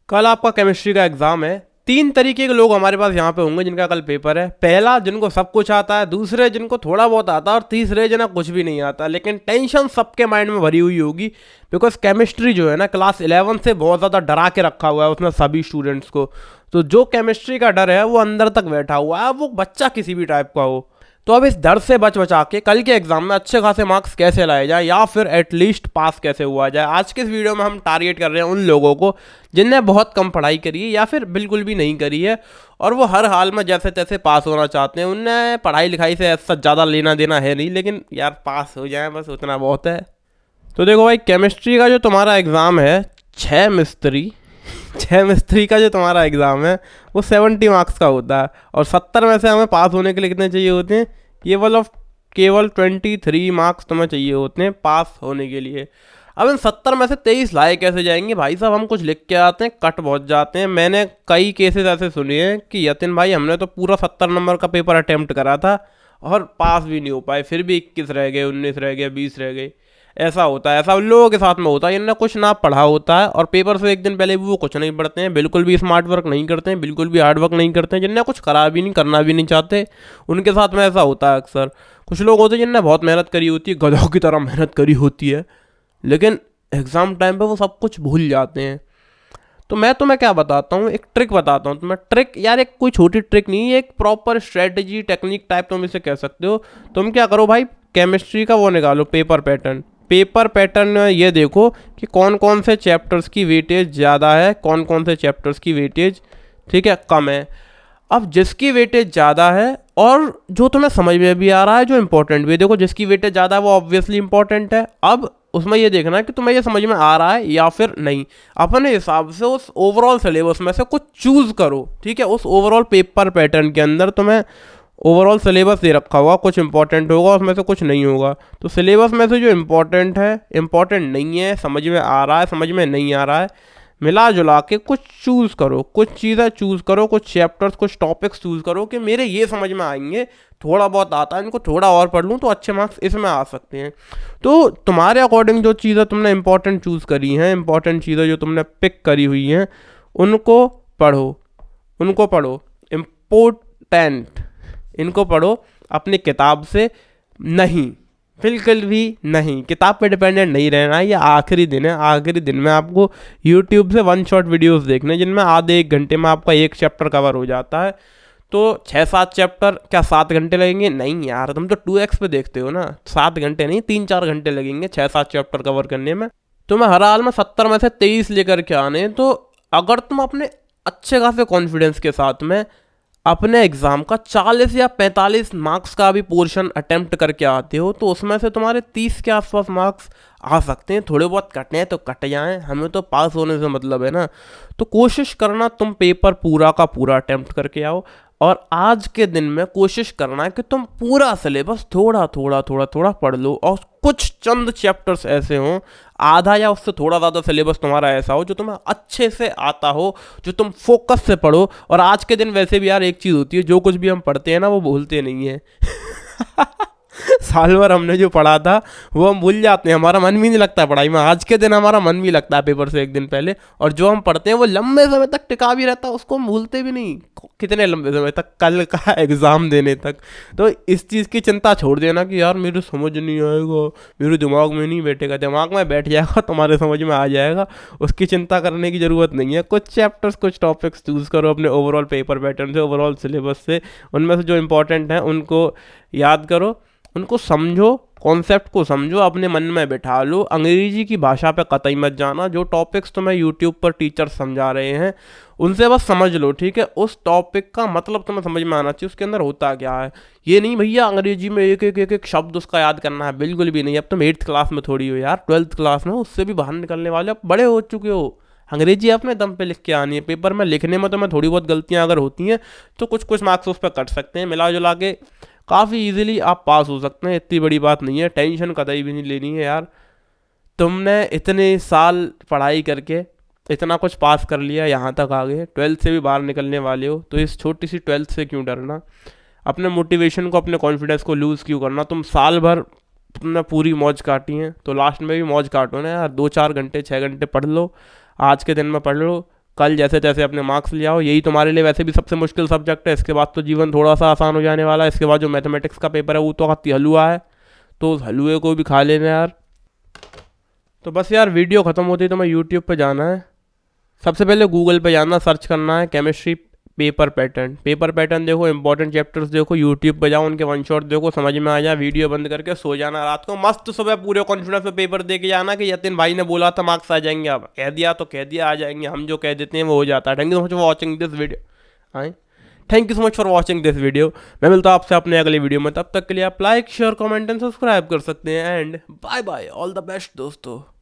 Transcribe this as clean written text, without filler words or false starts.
कल आपका केमिस्ट्री का एग्जाम है। 3 तरीके के लोग हमारे पास यहाँ पे होंगे जिनका कल पेपर है। पहला जिनको सब कुछ आता है, दूसरे जिनको थोड़ा बहुत आता है, और तीसरे जिन्हें कुछ भी नहीं आता। लेकिन टेंशन सबके माइंड में भरी हुई होगी, बिकॉज केमिस्ट्री जो है ना क्लास 11 से बहुत ज़्यादा डरा के रखा हुआ है उसने सभी स्टूडेंट्स को। तो जो केमिस्ट्री का डर है वो अंदर तक बैठा हुआ है, वो बच्चा किसी भी टाइप का हो। तो अब इस डर से बच बचा के कल के एग्जाम में अच्छे खासे मार्क्स कैसे लाए जाए, या फिर एटलीस्ट पास कैसे हुआ जाए, आज के इस वीडियो में हम टारगेट कर रहे हैं उन लोगों को जिनने बहुत कम पढ़ाई करी है या फिर बिल्कुल भी नहीं करी है, और वो हर हाल में जैसे तैसे पास होना चाहते हैं। उनने पढ़ाई लिखाई से ऐसा ज़्यादा लेना देना है नहीं, लेकिन यार पास हो जाए बस उतना बहुत है। तो देखो भाई, केमिस्ट्री का जो तुम्हारा एग्ज़ाम है, 6 मिस्त्री का जो तुम्हारा एग्ज़ाम है वो 70 मार्क्स का होता है, और 70 में से हमें पास होने के लिए कितने चाहिए होते हैं? केवल 23 मार्क्स तुम्हें चाहिए होते हैं पास होने के लिए। अब इन 70 में से 23 लाए कैसे जाएंगे भाई साहब? हम कुछ लिख के आते हैं, कट बहुत जाते हैं। मैंने कई केसेस ऐसे सुने हैं कि यतिन भाई हमने तो पूरा 70 नंबर का पेपर अटैम्प्ट करा था और पास भी नहीं हो पाए, फिर भी 21 रह गए, 19 रह गए, 20 रह गए। ऐसा होता है, ऐसा उन लोगों के साथ में होता है इनने कुछ ना पढ़ा होता है, और पेपर से एक दिन पहले भी वो कुछ नहीं पढ़ते हैं, बिल्कुल भी स्मार्ट वर्क नहीं करते हैं, बिल्कुल भी हार्ड वर्क नहीं करते हैं। जिनने कुछ करा भी नहीं, करना भी नहीं चाहते, उनके साथ में ऐसा होता है अक्सर। कुछ लोग होते हैं जिनने बहुत मेहनत करी होती है, गधों की तरह मेहनत करी होती है, लेकिन एग्ज़ाम टाइम पे वो सब कुछ भूल जाते हैं। तो मैं तुम्हें क्या बताता हूँ, एक ट्रिक बताता हूँ तुम्हें। ट्रिक यार, एक कोई छोटी ट्रिक नहीं, एक प्रॉपर स्ट्रेटजी, टेक्निक टाइप तुम इसे कह सकते हो। तुम क्या करो भाई, केमिस्ट्री का वो निकालो पेपर पैटर्न। पेपर पैटर्न में ये देखो कि कौन कौन से चैप्टर्स की वेटेज ज़्यादा है, कौन कौन से चैप्टर्स की वेटेज ठीक है कम है। अब जिसकी वेटेज ज़्यादा है और जो तुम्हें समझ में भी आ रहा है, जो इंपॉर्टेंट भी है, देखो जिसकी वेटेज ज़्यादा है वो ऑब्वियसली इंपॉर्टेंट है। अब उसमें ये देखना है कि तुम्हें ये समझ में आ रहा है या फिर नहीं। अपने हिसाब से उस ओवरऑल सिलेबस में से कुछ चूज़ करो, ठीक है। उस ओवरऑल पेपर पैटर्न के अंदर तुम्हें ओवरऑल सिलेबस दे रखा होगा, कुछ इंपॉर्टेंट होगा उसमें से, कुछ नहीं होगा। तो सिलेबस में से जो इंपॉर्टेंट है, इंपॉर्टेंट नहीं है, समझ में आ रहा है, समझ में नहीं आ रहा है, मिला जुला के कुछ चूज़ करो, कुछ चीज़ें चूज़ करो, कुछ चैप्टर्स, कुछ टॉपिक्स चूज़ करो कि मेरे ये समझ में आएंगे, थोड़ा बहुत आता है, इनको थोड़ा और पढ़ लूँ तो अच्छे मार्क्स इसमें आ सकते हैं। तो तुम्हारे अकॉर्डिंग जो चीज़ें तुमने इंपॉर्टेंट चूज़ करी हैं, इंपॉर्टेंट चीज़ें जो तुमने पिक करी हुई हैं, उनको पढ़ो, उनको पढ़ो। इम्पोर्टेंट, इनको पढ़ो अपनी किताब से नहीं, बिल्कुल भी नहीं। किताब पे डिपेंडेंट नहीं रहना है। ये आखिरी दिन है, आखिरी दिन में आपको यूट्यूब से 1 शॉट वीडियोस देखने, जिनमें आधे 1 घंटे में आपका एक चैप्टर कवर हो जाता है। तो 6-7 चैप्टर क्या 7 घंटे लगेंगे? नहीं यार, तुम तो 2x पे देखते हो ना। 7 घंटे नहीं, 3-4 घंटे लगेंगे 6-7 चैप्टर कवर करने में। तुम्हें हर हाल में 70 में से 23 लेकर के आने हैं। तो अगर तुम अपने अच्छे खासे कॉन्फिडेंस के साथ में अपने एग्ज़ाम का 40 या 45 मार्क्स का भी पोर्शन अटेम्प्ट करके आते हो, तो उसमें से तुम्हारे 30 के आसपास मार्क्स आ सकते हैं। थोड़े बहुत कटे हैं तो कट जाएं, हमें तो पास होने से मतलब है ना। तो कोशिश करना तुम पेपर पूरा का पूरा अटेम्प्ट करके आओ, और आज के दिन में कोशिश करना है कि तुम पूरा सिलेबस थोड़ा थोड़ा थोड़ा थोड़ा पढ़ लो, और कुछ चंद चैप्टर्स ऐसे हों, आधा या उससे थोड़ा ज़्यादा सिलेबस तुम्हारा ऐसा हो जो तुम्हें अच्छे से आता हो, जो तुम फोकस से पढ़ो। और आज के दिन वैसे भी यार एक चीज़ होती है, जो कुछ भी हम पढ़ते हैं ना वो भूलते नहीं हैं। साल भर हमने जो पढ़ा था वो हम भूल जाते हैं, हमारा मन भी नहीं लगता पढ़ाई में। आज के दिन हमारा मन भी लगता है पेपर से एक दिन पहले, और जो हम पढ़ते हैं वो लंबे समय तक टिका भी रहता है, उसको हम भूलते भी नहीं। कितने लंबे समय तक? कल का एग्ज़ाम देने तक। तो इस चीज़ की चिंता छोड़ देना कि यार मेरे समझ नहीं आएगा, मेरे दिमाग में नहीं बैठेगा। दिमाग में बैठ जाएगा, तुम्हारे समझ में आ जाएगा, उसकी चिंता करने की ज़रूरत नहीं है। कुछ चैप्टर्स, कुछ टॉपिक्स चूज़ करो अपने ओवरऑल पेपर पैटर्न से, ओवरऑल सिलेबस से। उनमें से जो इंपॉर्टेंट हैं उनको याद करो, उनको समझो, कॉन्सेप्ट को समझो, अपने मन में बैठा लो। अंग्रेजी की भाषा पे कतई मत जाना। जो टॉपिक्स तुम्हें यूट्यूब पर टीचर समझा रहे हैं उनसे बस समझ लो, ठीक है। उस टॉपिक का मतलब तुम्हें समझ में आना चाहिए, उसके अंदर होता क्या है। ये नहीं भैया अंग्रेजी में एक एक एक एक शब्द उसका याद करना है, बिल्कुल भी नहीं। अब तुम 8th क्लास में थोड़ी हो यार, 12th क्लास में, उससे भी बाहर निकलने वाले, अब बड़े हो चुके हो। अंग्रेजी अपने दम पे लिख के आनी है। पेपर में लिखने में तुम्हें थोड़ी बहुत गलतियाँ अगर होती हैं तो कुछ कुछ मार्क्स उस पर कट सकते हैं, मिला जुला के काफ़ी इजीली आप पास हो सकते हैं। इतनी बड़ी बात नहीं है, टेंशन कतई भी नहीं लेनी है यार। तुमने इतने साल पढ़ाई करके इतना कुछ पास कर लिया, यहाँ तक आ गए, 12th से भी बाहर निकलने वाले हो, तो इस छोटी सी 12th से क्यों डरना? अपने मोटिवेशन को, अपने कॉन्फिडेंस को लूज़ क्यों करना? तुम साल भर तुमने पूरी मौज काटी है, तो लास्ट में भी मौज काटो ना यार। 2-4 घंटे, 6 घंटे पढ़ लो, आज के दिन में पढ़ लो, कल जैसे तैसे अपने मार्क्स ले आओ। यही तुम्हारे लिए वैसे भी सबसे मुश्किल सब्जेक्ट है, इसके बाद तो जीवन थोड़ा सा आसान हो जाने वाला है। इसके बाद जो मैथमेटिक्स का पेपर है वो तो अति हलवा है, तो उस हलवे को भी खा लेना यार। तो बस यार वीडियो ख़त्म होती है तो मैं यूट्यूब पे जाना है, सबसे पहले गूगल पे जाना, सर्च करना है chemistry paper pattern. Paper pattern देखो, इंपॉर्टेंट चैप्टर्स देखो, यूट्यूब पे जाओ, उनके वन शॉट देखो, समझ में आ जाए, वीडियो बंद करके सो जाना रात को मस्त, सुबह पूरे कॉन्फिडेंस में पेपर दे के जाना कि यतिन भाई ने बोला था मार्क्स आ जाएंगे। अब कह दिया तो कह दिया आ जाएंगे, हम जो कह देते हैं वो हो जाता है। Thank you so much for watching this video. हाँ, thank you so much for watching this video. मैं मिलता हूँ आपसे अपने अगले वीडियो में, तब तक के लिए आप like share comment and subscribe कर सकते हैं। And bye bye, all the best दोस्तों।